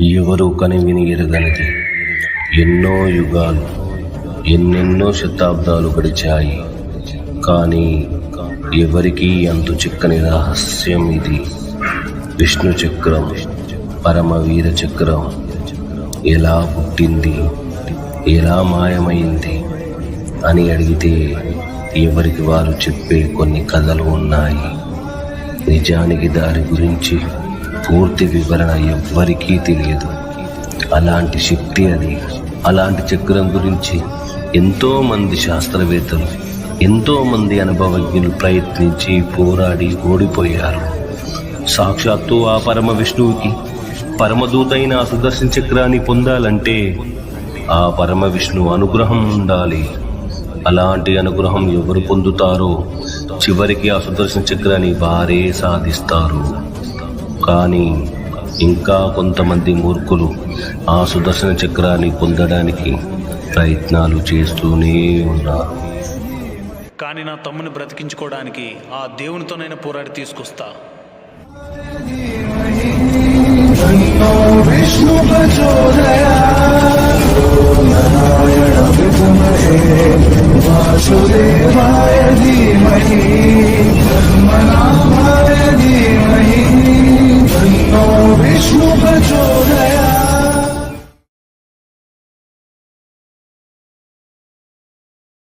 ఎవరు కనివిని ఎరగనిది. ఎన్నో యుగాలు, ఎన్నెన్నో శతాబ్దాలు గడిచాయి. కానీ ఎవరికీ అంతు చిక్కని రహస్యం ఇది. విష్ణు చక్రం, పరమవీర చక్రం ఎలా పుట్టింది, ఎలా మాయమైంది అని అడిగితే ఎవరికి వారు చెప్పే కొన్ని కథలు ఉన్నాయి. నిజానికి దాని గురించి పూర్తి వివరణ ఎవ్వరికీ తెలియదు. అలాంటి శక్తి అది. అలాంటి చక్రం గురించి ఎంతోమంది శాస్త్రవేత్తలు, ఎంతోమంది అనుభవజ్ఞులు ప్రయత్నించి పోరాడి ఓడిపోయారు. సాక్షాత్తు ఆ పరమ విష్ణువుకి పరమదూతైన ఆ సుదర్శన చక్రాన్ని పొందాలంటే ఆ పరమ విష్ణు అనుగ్రహం ఉండాలి. అలాంటి అనుగ్రహం ఎవరు పొందుతారో చివరికి ఆ సుదర్శన చక్రాన్ని వారే సాధిస్తారు. కానీ ఇంకా కొంతమంది మూర్ఖులు ఆ సుదర్శన చక్రాన్ని పొందడానికి ప్రయత్నాలు చేస్తూనే ఉన్నారు. కానీ నా తమ్ముని బ్రతికించుకోవడానికి ఆ దేవునితోనైనా పోరాడి తీసుకొస్తా. విష్ణు ప్రచోదయాత్ వాసుదేవాయ ధీమహి